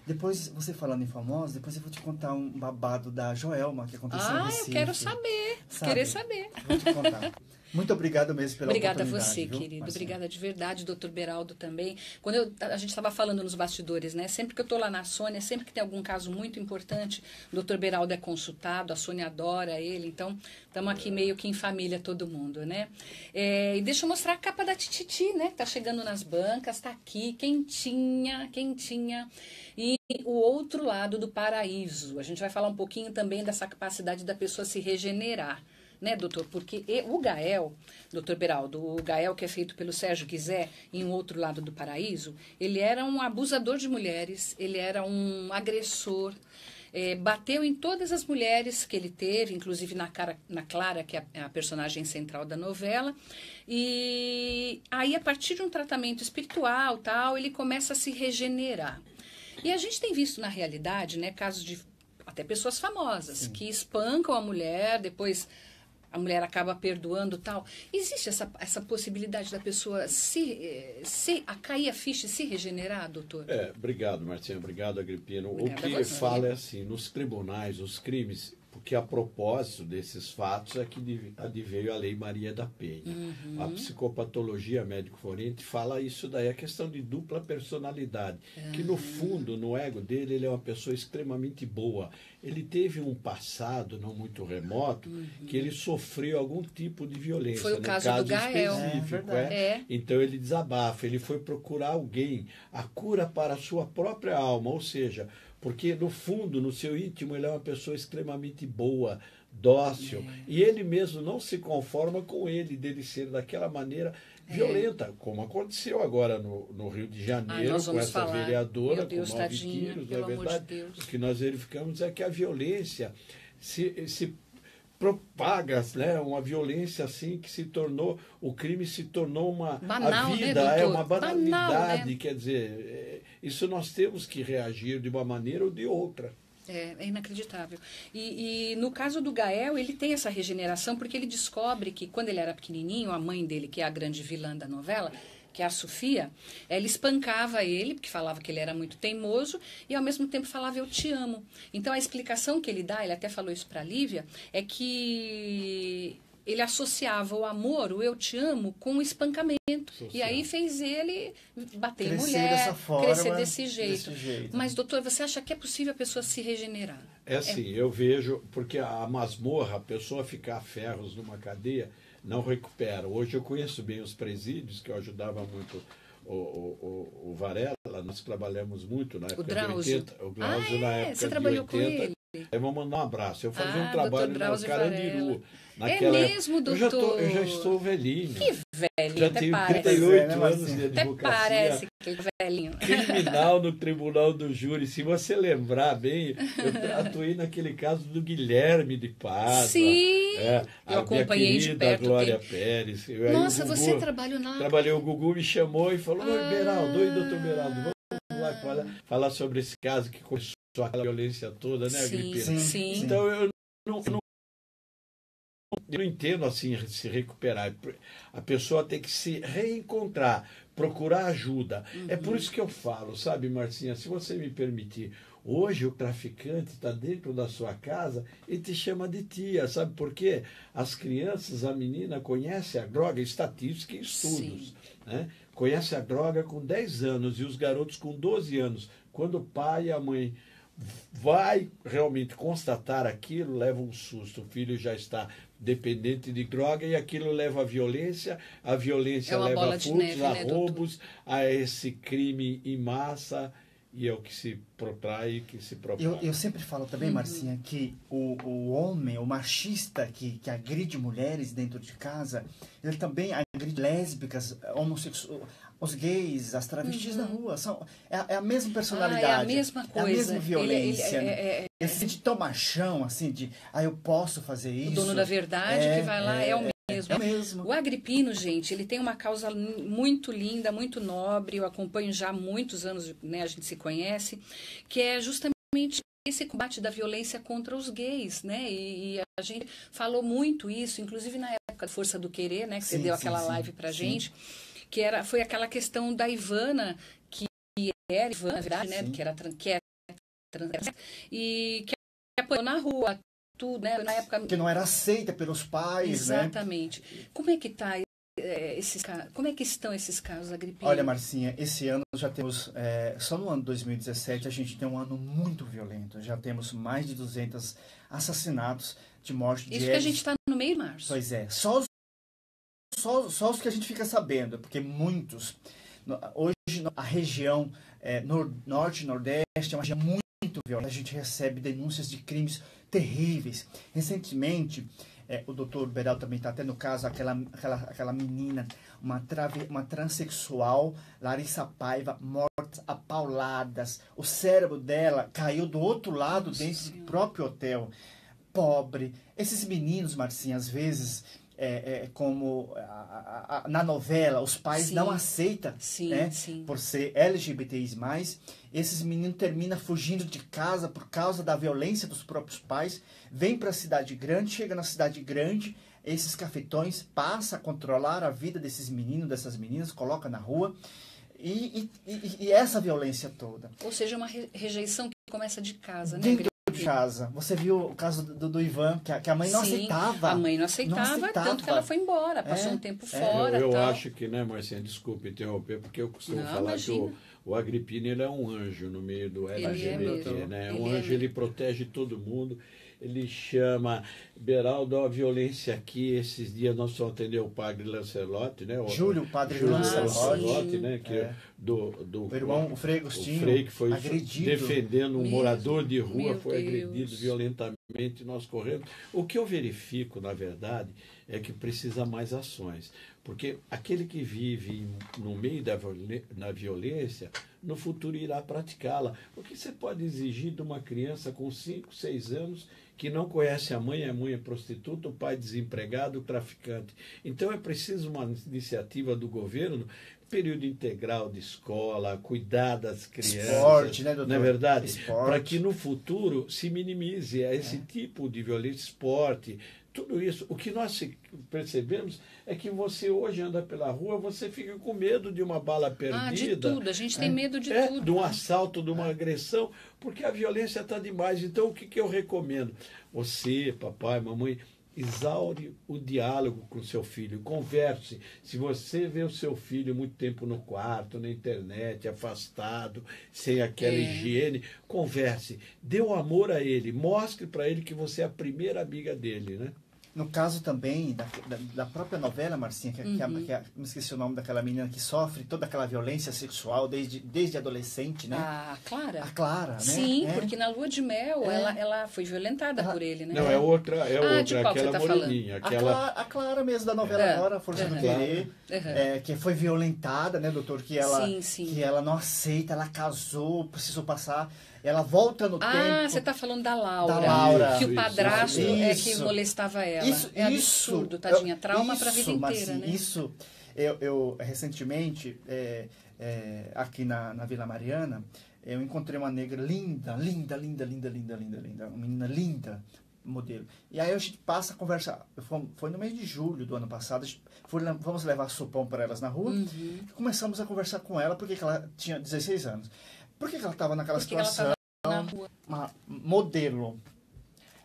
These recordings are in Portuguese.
Depois, você falando em famosos, depois eu vou te contar um babado da Joelma, que aconteceu em Recife. Eu quero saber. Querer saber. Vou te contar. Muito obrigado mesmo pela oportunidade. Obrigada a você, viu, querido. Marcinha? Obrigada de verdade, doutor Beraldo também. Quando a gente estava falando nos bastidores, né? Sempre que eu estou lá na Sônia, sempre que tem algum caso muito importante, o doutor Beraldo é consultado, a Sônia adora ele. Então, estamos aqui meio que em família todo mundo, né? E deixa eu mostrar a capa da Tititi, né? Tá chegando nas bancas, tá aqui, quentinha, quentinha. E o outro lado do paraíso. A gente vai falar um pouquinho também dessa capacidade da pessoa se regenerar. Né, doutor? Porque o Gael, doutor Beraldo, o Gael que é feito pelo Sérgio Guizé, em Um Outro Lado do Paraíso, ele era um abusador de mulheres, ele era um agressor, bateu em todas as mulheres que ele teve, inclusive na Clara, que é a personagem central da novela, e aí a partir de um tratamento espiritual, tal, ele começa a se regenerar. E a gente tem visto na realidade, né, casos de até pessoas famosas, sim, que espancam a mulher, depois a mulher acaba perdoando, tal. Existe essa possibilidade da pessoa cair a ficha e se regenerar, doutor? Obrigado, Marcinha. Obrigado, Agripino. Obrigada. O que fala é assim, nos tribunais, os crimes, porque a propósito desses fatos é que adveio a Lei Maria da Penha. Uhum. A psicopatologia médico-forense fala isso daí, a questão de dupla personalidade, que no fundo, no ego dele, ele é uma pessoa extremamente boa. Ele teve um passado não muito remoto, que ele sofreu algum tipo de violência. Foi o caso do Gael. Específico, Então ele desabafa, ele foi procurar alguém, a cura para a sua própria alma, ou seja, porque no fundo, no seu íntimo, ele é uma pessoa extremamente boa, dócil, e ele mesmo não se conforma com ele, dele ser daquela maneira violenta, como aconteceu agora no Rio de Janeiro, com essa vereadora, com 9 tiros, não é verdade? O que nós verificamos é que a violência se propaga, né? Uma violência assim que se tornou, o crime se tornou banal, a vida, né, uma banalidade, banal, né? Quer dizer, isso nós temos que reagir de uma maneira ou de outra. É inacreditável. E no caso do Gael, ele tem essa regeneração porque ele descobre que quando ele era pequenininho, a mãe dele, que é a grande vilã da novela, que é a Sofia, ela espancava ele, porque falava que ele era muito teimoso, e ao mesmo tempo falava, eu te amo. Então a explicação que ele dá, ele até falou isso para a Lívia, é que ele associava o amor, o eu te amo, com o espancamento. Social. E aí fez ele bater em mulher, dessa forma, crescer desse jeito. Mas, doutor, você acha que é possível a pessoa se regenerar? Eu vejo, porque a masmorra, a pessoa ficar a ferros numa cadeia, não recupera. Hoje eu conheço bem os presídios, que eu ajudava muito o Varela, nós trabalhamos muito na época de 80. O Drauzio na época você de trabalhou 80. Com ele? Eu vou mandar um abraço. Eu fazia um trabalho no Carandiru. Mesmo, doutor? Eu já estou velhinho. Que velho, já tenho 38 anos de até advocacia. Parece que ele é velhinho. Criminal no Tribunal do Júri. Se você lembrar bem, eu atuei naquele caso do Guilherme de Pádua. Sim, eu acompanhei de perto. Glória Pérez. Nossa, você trabalhou na... Trabalhei, o Gugu me chamou e falou, oi, Beraldo, oi, doutor Beraldo, vamos lá falar sobre esse caso que começou aquela violência toda, né, Agripino? Sim. Então, eu não entendo assim se recuperar. A pessoa tem que se reencontrar, procurar ajuda. É por isso que eu falo, sabe, Marcinha, se você me permitir, hoje o traficante está dentro da sua casa e te chama de tia, sabe por quê? As crianças, a menina conhece a droga, estatística e estudos, né? Conhece a droga com 10 anos e os garotos com 12 anos. Quando o pai e a mãe vai realmente constatar aquilo, leva um susto. O filho já está dependente de droga e aquilo leva à violência, a violência leva a furtos, a roubos, a esse crime em massa, e é o que se protrai, que se propaga. Eu sempre falo também, Marcinha, que o homem, o machista que agride mulheres dentro de casa, ele também agride lésbicas, homossexuais, os gays, as travestis na rua. É a mesma personalidade. É a mesma coisa. É a mesma violência. Ele se sente tão machão, assim, eu posso fazer isso. O dono da verdade que vai lá é o mesmo. É o mesmo. O Agripino, gente, ele tem uma causa muito linda, muito nobre. Eu acompanho já há muitos anos, né, a gente se conhece, que é justamente esse combate da violência contra os gays, né? E a gente falou muito isso, inclusive na época da Força do Querer, né, que você deu aquela live pra gente, que foi aquela questão da Ivana, que era Ivan, na verdade, né? Sim. Que era e que apanhou na rua, tudo, né? Na época. Que não era aceita pelos pais, Exatamente. Como é que tá esses casos? Como é que estão esses casos da gripe? Olha, Marcinha, esse ano já temos, só no ano 2017, a gente tem um ano muito violento. Já temos mais de 200 assassinatos de morte de Isso que a gente está no meio de março. Pois é, só os que a gente fica sabendo, porque muitos. Hoje a região norte e nordeste é uma região muito violenta. A gente recebe denúncias de crimes terríveis. Recentemente, o doutor Beraldo também está até no caso, aquela menina, uma transexual, Larissa Paiva, morta a pauladas. O cérebro dela caiu do outro lado dentro do próprio hotel. Pobre. Esses meninos, Marcinha, às vezes, como na novela, os pais não aceitam, né, por ser LGBTIs+, esses meninos terminam fugindo de casa por causa da violência dos próprios pais, vem para a cidade grande, chega na cidade grande, esses cafetões passam a controlar a vida desses meninos, dessas meninas, coloca na rua, e essa violência toda. Ou seja, uma rejeição que começa de casa, né? Dentro de casa. Você viu o caso do Ivan, que a mãe não aceitava. A mãe não aceitava, tanto que ela foi embora, passou um tempo fora. Eu acho que, né, Marcinha, desculpe interromper, porque eu costumo falar que o Agripino ele é um anjo no meio do LGBT, né? Um anjo, ele protege todo mundo. Ele chama Beraldo, a violência aqui. Esses dias nós só atendeu o padre Lancelotti, né? Júlio, o padre Lancelotti, né? Que o irmão, o Frei Agostinho, o Frei que foi agredido. Defendendo um morador de rua, foi agredido violentamente, nós corremos. O que eu verifico, na verdade, é que precisa mais ações. Porque aquele que vive no meio da violência, no futuro irá praticá-la. Porque você pode exigir de uma criança com 5, 6 anos que não conhece a mãe é prostituta, o pai desempregado, o traficante. Então é preciso uma iniciativa do governo, período integral de escola, cuidar das crianças. Esporte, né, doutor? Não é verdade? Para que no futuro se minimize esse tipo de violência, esporte, tudo isso. O que nós percebemos é que você hoje anda pela rua, você fica com medo de uma bala perdida. De tudo, a gente tem medo de tudo. De um assalto, de uma agressão, porque a violência está demais. Então, o que eu recomendo? Você, papai, mamãe, exaure o diálogo com seu filho, converse. Se você vê o seu filho muito tempo no quarto, na internet, afastado, sem aquela higiene, converse. Dê o amor a ele, mostre para ele que você é a primeira amiga dele, né? No caso também da própria novela, Marcinha, me esqueci o nome daquela menina que sofre toda aquela violência sexual desde adolescente, né? A Clara? A Clara, né? Sim, porque na lua de mel ela foi violentada por ele, né? Não, é outra, de qual aquela você tá moreninha. A Clara mesmo da novela agora, Força do Querer, que foi violentada, né, doutor? Que ela não aceita, ela casou, precisou passar... Ela volta no tempo. Você está falando da Laura. Da Laura. Que o padrasto é que molestava ela. É absurdo, tadinha. Trauma para a vida inteira, né? Isso, eu recentemente, aqui na Vila Mariana, eu encontrei uma negra linda. Uma menina linda, modelo. E aí a gente passa a conversar. Foi no mês de julho do ano passado. Vamos levar sopão para elas na rua. Começamos a conversar com ela, porque ela tinha 16 anos. Por que ela estava naquela situação? Na rua. Uma modelo.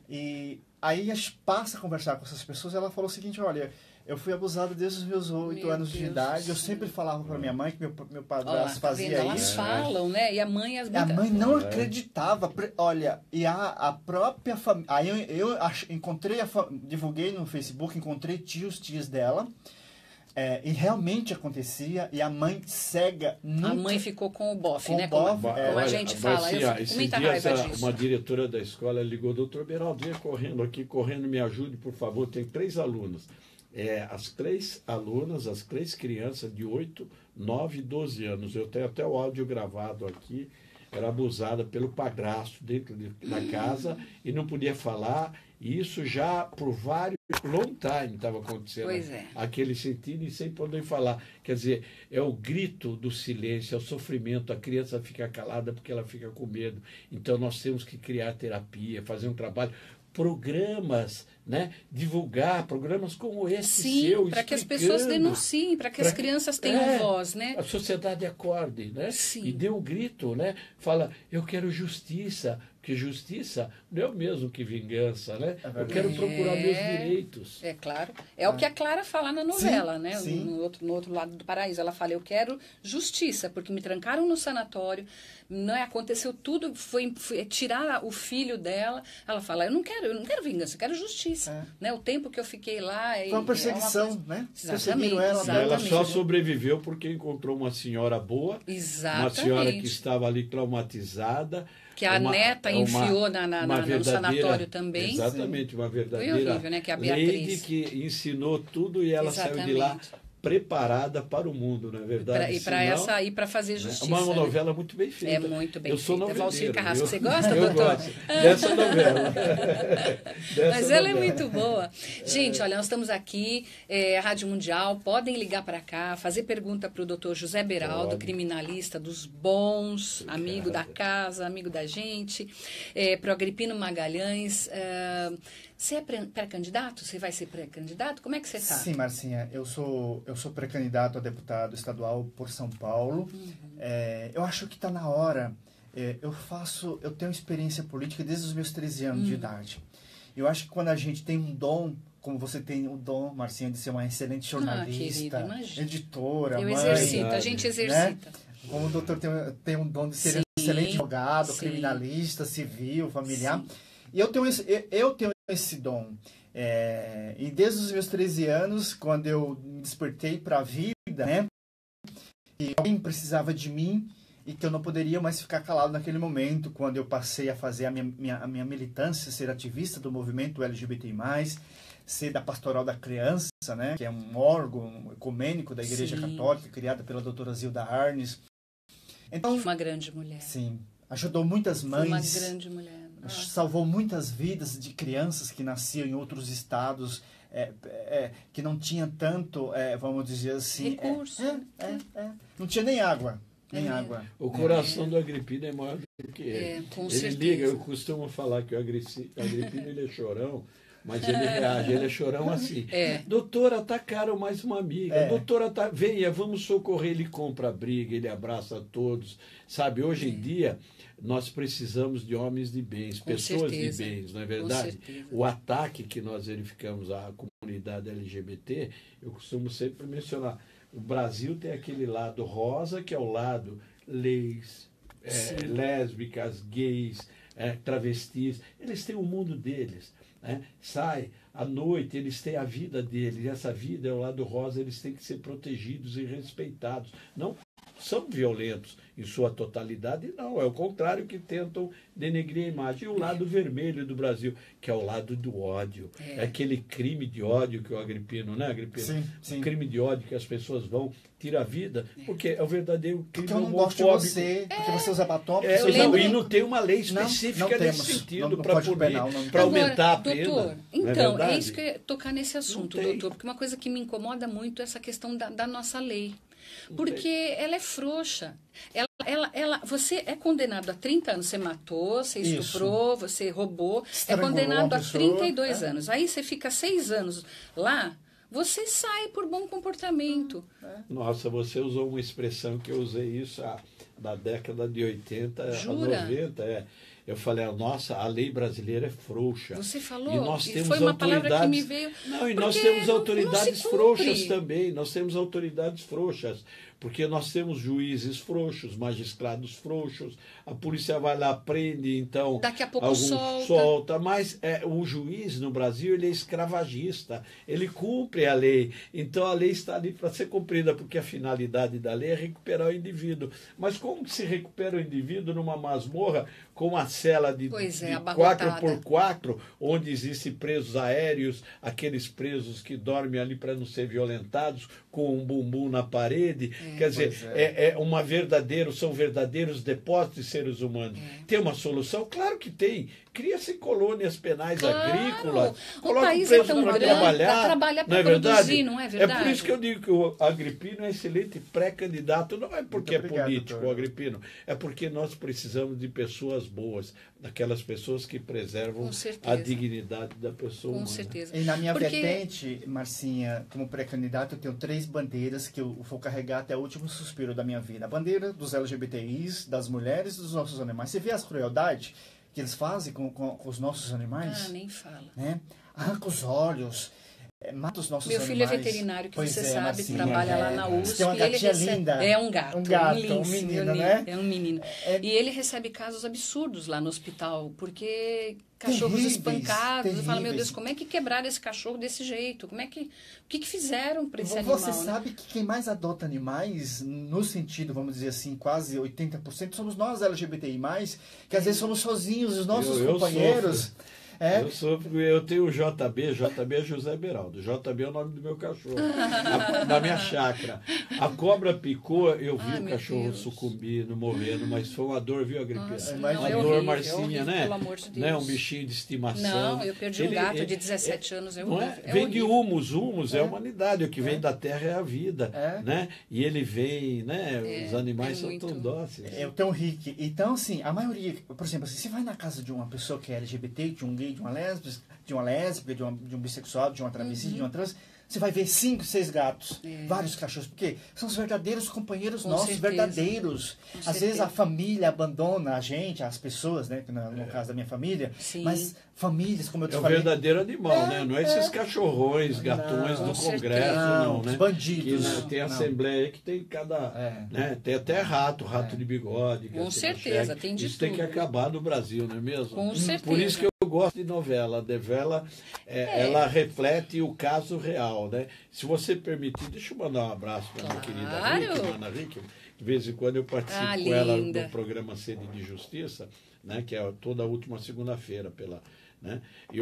E aí a gente passa a conversar com essas pessoas, ela falou o seguinte: olha, eu fui abusada desde os meus 8 anos de idade, eu sempre falava para minha mãe que meu padrasto fazia elas isso. Elas falam, né? E a mãe A mãe não acreditava. Olha, e a própria família. Aí eu encontrei, divulguei no Facebook, encontrei tias dela. E realmente acontecia, e a mãe cega nunca... A mãe ficou com o bofe, né? Como a gente fala. Muita raiva disso. Uma diretora da escola ligou: doutor Beraldo, venha correndo, me ajude, por favor. Tem 3 alunos. As 3 alunas, as 3 crianças de 8, 9 e 12 anos. Eu tenho até o áudio gravado aqui. Era abusada pelo padrasto dentro da casa e não podia falar. E isso já por long time estava acontecendo. Aquele sentido e sem poder falar. Quer dizer, é o grito do silêncio, é o sofrimento. A criança fica calada porque ela fica com medo. Então nós temos que criar terapia, fazer um trabalho. programas, né? Divulgar programas como esse Sim, seu, para que as pessoas denunciem, para que as crianças tenham voz, né? A sociedade acorde, né? Sim. E dê um grito, né? Fala, eu quero justiça, porque justiça não é o mesmo que vingança, né? Eu quero procurar meus direitos. É claro. É o que a Clara fala na novela, né? Sim. No outro lado do paraíso. Ela fala, eu quero justiça, porque me trancaram no sanatório, não é, aconteceu tudo, foi tirar o filho dela. Ela fala, eu não quero vingança, eu quero justiça. Né? O tempo que eu fiquei lá... Foi uma perseguição, né? Exatamente. Ela só sobreviveu porque encontrou uma senhora boa, uma senhora que estava ali traumatizada, que a neta enfiou no sanatório também. Exatamente, uma verdadeira foi horrível, né? Que a Beatriz. Lady que ensinou tudo e ela saiu de lá preparada para o mundo, não é verdade? E para fazer justiça. É uma novela muito bem feita. É muito bem feita. Eu sou noveleiro. Valcir Carrasco, você gosta, doutor? Eu gosto dessa novela. Mas ela é muito boa. Gente, olha, nós estamos aqui, Rádio Mundial, podem ligar para cá, fazer pergunta para o doutor José Beraldo, criminalista dos bons, amigo da casa, amigo da gente, para o Agripino Magalhães. Você é pré-candidato? Você vai ser pré-candidato? Como é que você está? Sim, Marcinha, eu sou pré-candidato a deputado estadual por São Paulo. Eu acho que está na hora. Eu tenho experiência política desde os meus 13 anos de idade. Eu acho que quando a gente tem um dom, como você tem o dom, Marcinha, de ser uma excelente jornalista, editora, mãe... A gente exercita. Né? Como o doutor tem um dom de ser um excelente advogado, criminalista, civil, familiar. Sim. E eu tenho esse dom. E desde os meus 13 anos, quando eu me despertei para a vida, né, e alguém precisava de mim e que eu não poderia mais ficar calado naquele momento, quando eu passei a fazer a minha militância, ser ativista do movimento LGBTI+, ser da Pastoral da Criança, né, que é um órgão ecumênico da Igreja Católica, criada pela doutora Zilda Arnes. Então, uma grande mulher. Sim. Ajudou muitas mães. Uma grande mulher. Salvou muitas vidas de crianças que nasciam em outros estados, que não tinham tanto, vamos dizer assim... Recurso. Não tinha nem água. Água. O coração do Agripino é maior do que ele. Com ele certeza. Liga, eu costumo falar que o Agripino ele é chorão, mas ele reage, ele é chorão assim. Doutora, atacaram mais uma amiga. Doutora, venha, vamos socorrer. Ele compra a briga, ele abraça todos. Sabe, hoje em dia, nós precisamos de homens de bens, pessoas de bens, não é verdade? O ataque que nós verificamos à comunidade LGBT, eu costumo sempre mencionar. O Brasil tem aquele lado rosa, que é o lado leis, lésbicas, gays, travestis. Eles têm o mundo deles. Sai à noite, eles têm a vida deles, e essa vida é o lado rosa, eles têm que ser protegidos e respeitados. Não são violentos em sua totalidade, não, é o contrário, que tentam denegrir a imagem. E o lado vermelho do Brasil, que é o lado do ódio, é aquele crime de ódio que o Agripino, né, Agripino? Sim. O crime de ódio que as pessoas vão tirar a vida, porque é o verdadeiro crime porque eu não gosto de você, porque você usa batom. E não tem uma lei específica nesse sentido para aumentar a pena. Doutor, então, é isso que eu ia tocar nesse assunto, doutor, porque uma coisa que me incomoda muito é essa questão da nossa lei. Porque ela é frouxa. Você é condenado a 30 anos. Você matou, você estuprou, você roubou. É condenado a 32 anos. Aí você fica 6 anos lá, você sai por bom comportamento. Nossa, você usou uma expressão que eu usei isso da década de 80 Jura? a 90. Eu falei, nossa, a lei brasileira é frouxa. Você falou, e nós temos foi uma palavra que me veio... Não, e nós temos autoridades frouxas também. Nós temos autoridades frouxas, porque nós temos juízes frouxos, magistrados frouxos, a polícia vai lá, prende, então... Daqui a pouco solta. Mas o juiz no Brasil, ele é escravagista, ele cumpre a lei. Então a lei está ali para ser cumprida, porque a finalidade da lei é recuperar o indivíduo. Mas como que se recupera o indivíduo numa masmorra com uma cela de 4x4, onde existem presos aéreos, aqueles presos que dormem ali para não ser violentados, com um bumbum na parede? Quer dizer, são verdadeiros depósitos de seres humanos. Tem uma solução? Claro que tem. Cria-se colônias penais agrícolas, coloca o preso para trabalhar, não é verdade? Não é verdade? É por isso que eu digo que o Agripino é excelente pré-candidato, não é porque é político, Agripino? É porque nós precisamos de pessoas boas, daquelas pessoas que preservam a dignidade da pessoa humana. Com certeza. E na minha vertente, Marcinha, como pré-candidato, eu tenho 3 bandeiras que eu vou carregar até o último suspiro da minha vida. A bandeira dos LGBTIs, das mulheres e dos nossos animais. Você vê as crueldades que eles fazem com os nossos animais? Nem fala. Né? Arranca os olhos, mata os nossos animais. Meu filho é veterinário, que você sabe, Marcinha, trabalha lá na USP. Tem uma gatinha linda. É um gato. Um menino, né? É um menino. E ele recebe casos absurdos lá no hospital, porque cachorros terríveis, espancados. Eu falo, meu terríveis. Deus, como é que quebraram esse cachorro desse jeito? O que fizeram para esse Você animal? sabe que quem mais adota animais, no sentido, vamos dizer assim, quase 80%, somos nós LGBTI+, que às vezes somos sozinhos, os nossos companheiros. Eu tenho o JB é José Beraldo. JB é o nome do meu cachorro, da minha chácara. A cobra picou, eu vi o cachorro sucumbindo, morrendo, mas foi uma dor, viu, Agripino? Uma dor, Marcinha, né? Pelo amor de Deus. Né? Um bichinho de estimação. Não, eu perdi um gato de 17 anos. Não é? Vem de humus é a humanidade, o que vem da terra é a vida. Né? E ele vem, né? Os animais são tão dóceis. É tão rico. Então, assim, a maioria, por exemplo, assim, você vai na casa de uma pessoa que é LGBT, de um gay, de uma lésbica, de um bissexual, de uma travesti, de uma trans, você vai ver 5, 6 gatos, vários cachorros, porque são os verdadeiros companheiros nossos, verdadeiros. Às vezes a família abandona a gente, as pessoas, né, no caso da minha família, mas famílias, como eu te falei... É o verdadeiro animal, né? Não é esses cachorrões, gatões do Congresso, não, né? Os bandidos. Que, tem assembleia que tem cada... Né? Tem até rato de bigode. Com certeza, tem de Isso tudo. tem que acabar no Brasil, não é mesmo? Com certeza. Por isso que eu gosto de novela. A novela, ela reflete o caso real, né? Se você permitir, deixa eu mandar um abraço para minha querida Ana Rick. De vez em quando eu participo com ela no programa Sede de Justiça, né? Que é toda a última segunda-feira pela... Né? E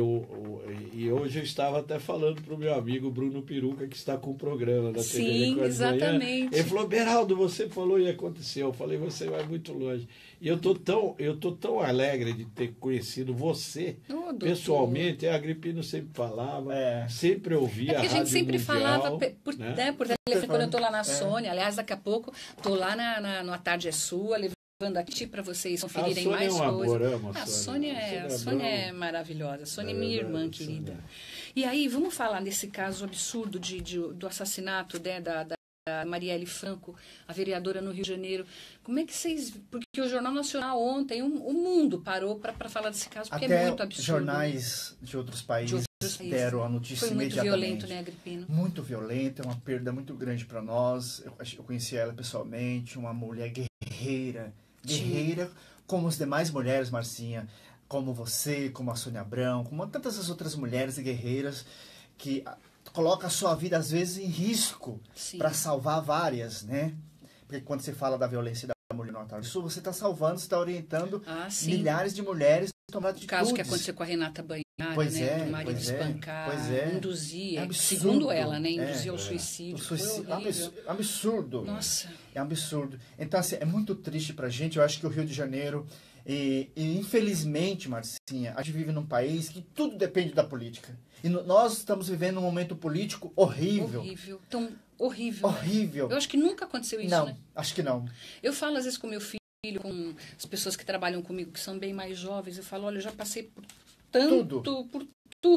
hoje eu estava até falando para o meu amigo Bruno Peruca, que está com o programa da TV Sim, exatamente. Ele falou, Beraldo, você falou e aconteceu. Eu falei, você vai muito longe. E eu tô tão alegre de ter conhecido você pessoalmente. A Agripino sempre falava, sempre ouvia a gente Rádio sempre Mundial, falava por telefone, quando eu estou lá na Sônia. Aliás, daqui a pouco estou lá no A Tarde é Sua, levando aqui para vocês conferirem mais coisas. A Sônia é maravilhosa. A Sônia é minha irmã querida. E aí, vamos falar nesse caso absurdo do assassinato da Marielle Franco, a vereadora no Rio de Janeiro. Como é que vocês... Porque o Jornal Nacional ontem, o mundo parou para falar desse caso, porque até é muito absurdo. Jornais de outros países deram a notícia imediatamente. Foi muito violento, né, Agripino? Muito violento, é uma perda muito grande para nós. Eu conheci ela pessoalmente, uma mulher guerreira, como as demais mulheres, Marcinha, como você, como a Sônia Abrão, como tantas as outras mulheres guerreiras que colocam a sua vida, às vezes, em risco para salvar várias, né? Porque quando você fala da violência da mulher no Altar do Sul, você está salvando, você está orientando milhares de mulheres a tomar atitudes. O caso que aconteceu com a Renata Banhara, né? Do marido espancar, induzia, segundo ela, né? Induzia ao suicídio. Foi horrível. Absurdo. Nossa. É absurdo. Então, assim, é muito triste pra gente. Eu acho que o Rio de Janeiro... E infelizmente, Marcinha, a gente vive num país que tudo depende da política. E nós estamos vivendo um momento político horrível. Horrível. Tão horrível. Horrível. Eu acho que nunca aconteceu isso, não, né? Acho que não. Eu falo às vezes com meu filho, com as pessoas que trabalham comigo, que são bem mais jovens, eu falo, olha, eu já passei por tudo,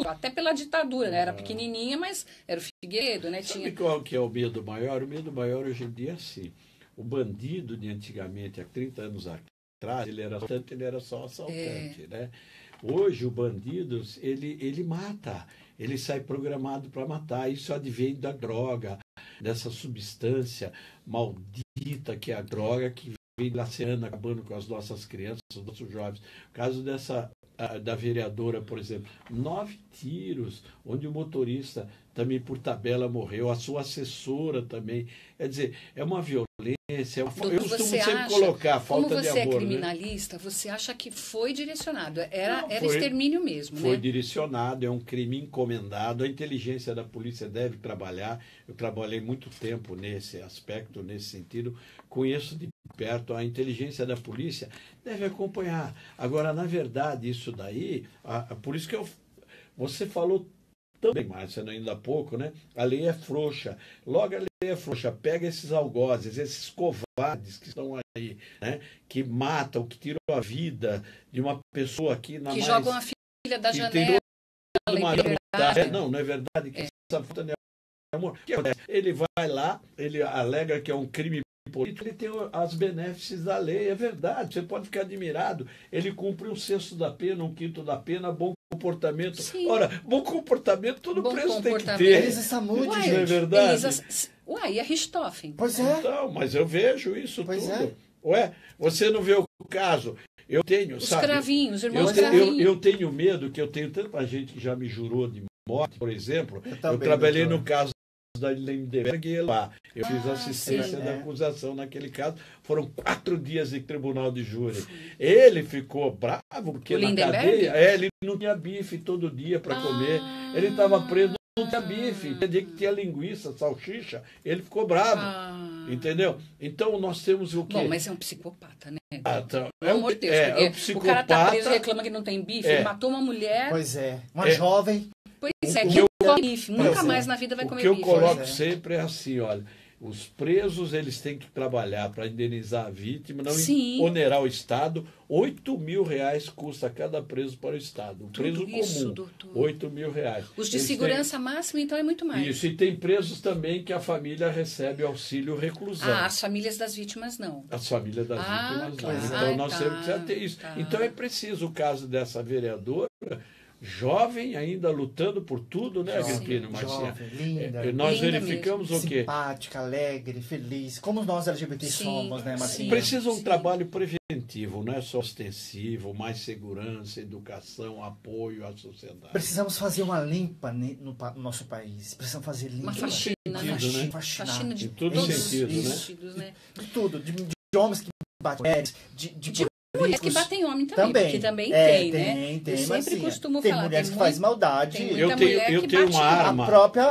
até pela ditadura, né? Era pequenininha, mas era o Figueiredo, né? Sabe qual que é o medo maior? O medo maior hoje em dia é assim. O bandido de antigamente, há 30 anos atrás, ele era só assaltante, né? Hoje o bandido, ele mata, ele sai programado para matar. Isso advém da droga, dessa substância maldita que é a droga, que vem lacerando, acabando com as nossas crianças, os nossos jovens. O caso da vereadora, por exemplo, 9 tiros, onde o motorista também por tabela morreu, a sua assessora também. Quer dizer, é uma violência, eu costumo sempre colocar falta de amor. Como você é criminalista, né? Você acha que foi direcionado, era extermínio mesmo, foi né? direcionado, é um crime encomendado, a inteligência da polícia deve trabalhar. Eu trabalhei muito tempo nesse aspecto, nesse sentido, conheço de perto, a inteligência da polícia deve acompanhar. Agora, na verdade, isso daí, por isso que você falou também, Márcia, ainda há pouco, né? A lei é frouxa. Logo a lei é frouxa. Pega esses algozes, esses covardes que estão aí, né? Que matam, que tiram a vida de uma pessoa aqui na que mais... jogam a filha da janela. Não é verdade que essa puta não é amor. O que acontece? Ele vai lá, ele alega que é um crime político, ele tem as benefícios da lei, é verdade, você pode ficar admirado. Ele cumpre 1/6 da pena, 1/5 da pena, bom comportamento. Sim. Ora, bom comportamento todo Bom preso tem que comportamento. ter. Elisa Samúdio, Não é gente. verdade? Uai, e a Richthofen? Pois é. Então, mas eu vejo isso Pois tudo. é. Ué, você não vê o caso? Eu tenho, Os sabe? cravinhos, os irmãos Eu cravinhos. tenho medo, que eu tenho tanta gente que já me jurou de morte, por exemplo. Eu também, trabalhei doutor. no caso da Lindenberg lá. Eu fiz assistência sim, da é. acusação naquele caso. Foram 4 dias de tribunal de júri. Ele ficou bravo, porque O na Lindenberg? cadeia ele não tinha bife todo dia para comer. Ele estava preso, não tinha bife. Tinha dia que tinha linguiça, salsicha. Ele ficou bravo. Entendeu? Então nós temos o quê? Bom, mas é um psicopata, né? Então, Pelo amor de Deus, um porque o psicopata. cara tá preso e reclama que não tem bife, ele matou uma mulher. Pois é. Uma jovem. Pois é, o que que eu- come bife. Nunca Pois é. mais na vida vai O comer que eu bife. coloco Pois é. sempre é assim, olha, os presos eles têm que trabalhar para indenizar a vítima, não Sim. onerar o Estado. 8 mil reais custa cada preso para o Estado. O preso isso, comum, doutor. 8 mil reais. Os de Eles segurança máxima, então, é muito têm... mais. Isso, e tem presos também que a família recebe auxílio reclusão. As famílias das vítimas não. As famílias das vítimas claro. não. Então Ah, nós temos que ter isso. tá. Então é preciso o caso dessa vereadora, jovem, ainda lutando por tudo, né, Jovem, Agripino, Marcinha? jovem, linda. Nós Linda verificamos o quê? Simpática, alegre, feliz. Como nós LGBT Sim, somos, né, Marcinha? Precisa um Sim. trabalho preventivo, não é só ostensivo, mais segurança, educação, apoio à sociedade. Precisamos fazer uma limpa no nosso país. Precisamos fazer limpa. Uma faxina, né? Faxina de Em todos os todos sentidos, os né? sentidos, né? De tudo. De homens que batem mulheres, de Mulheres que batem homem também, porque também tem, né? Tem, Eu sempre Marcinha. costumo tem falar. mulheres tem que fazem maldade. tem Eu muita tenho- mulher eu que tenho bate uma homem. arma.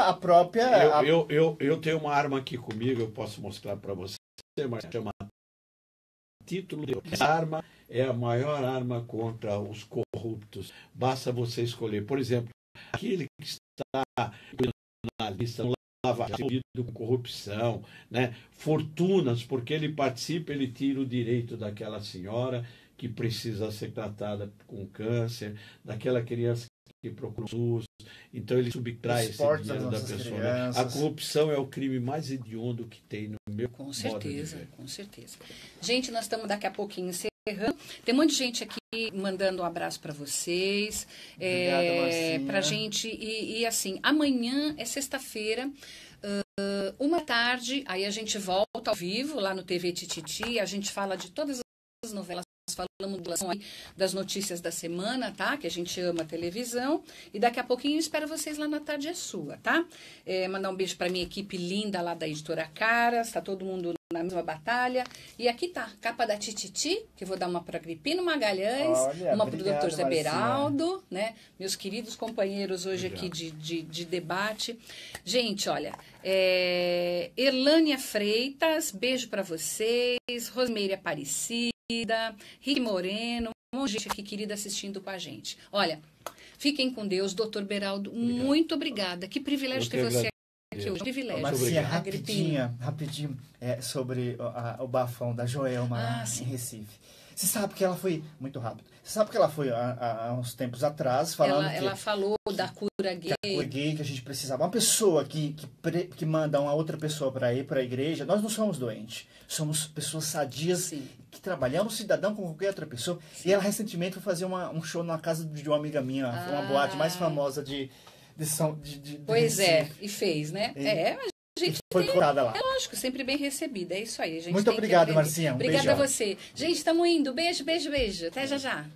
A própria. Eu tenho uma arma aqui comigo, eu posso mostrar para você, mas chama título de Deus. Essa arma é a maior arma contra os corruptos. Basta você escolher. Por exemplo, aquele que está na lista no Lava Jato, envolvido com corrupção, né? Fortunas, porque ele participa, ele tira o direito daquela senhora que precisa ser tratada com câncer, daquela criança que procura SUS, então ele subtrai esse Esportes dinheiro da das nossas pessoa. crianças. A corrupção é o crime mais hediondo que tem no meu Com modo de certeza, ver. com certeza. Gente, nós estamos daqui a pouquinho encerrando. Tem um monte de gente aqui mandando um abraço para vocês. Obrigada, Marcinha. Pra gente. E assim, amanhã é sexta-feira. 13h, aí a gente volta ao vivo lá no TV Tititi, a gente fala de todas as novelas, falamos das notícias da semana, tá? Que a gente ama a televisão, e daqui a pouquinho eu espero vocês lá na Tarde é Sua, tá? Mandar um beijo pra minha equipe linda lá da Editora Caras, tá todo mundo na mesma batalha, e aqui tá, capa da Tititi, que eu vou dar uma para Agripino Magalhães, Olha, uma para o obrigado, Dr. Zé Marcinha. Beraldo, né? Meus queridos companheiros hoje aqui de debate. Gente, olha, Erlânia Freitas, beijo para vocês, Rosmeire Aparecida, Rick Moreno, um monte de gente aqui querida assistindo com a gente. Olha, fiquem com Deus, Dr. Beraldo, muito obrigada. Que privilégio ter você aqui hoje. Privilégio. Marcinha, Agripino. rapidinho, sobre o bafão da Joelma lá sim. em Recife. Você sabe que ela foi, muito rápido, você sabe que ela foi há uns tempos atrás falando Ela falou da cura gay. que a gente precisava. Uma pessoa que manda uma outra pessoa para ir para a igreja, nós não somos doentes. Somos pessoas sadias, Sim. que trabalhamos cidadão com qualquer outra pessoa. Sim. E ela recentemente foi fazer um show na casa de uma amiga minha, uma boate mais famosa de Pois Recife. e fez, né? A gente foi cortada lá. É lógico, sempre bem recebida. É isso aí. A gente Muito tem obrigado, que Marcinha. Obrigada beijão. a você. Gente, estamos indo. Beijo, beijo, beijo. Até já já.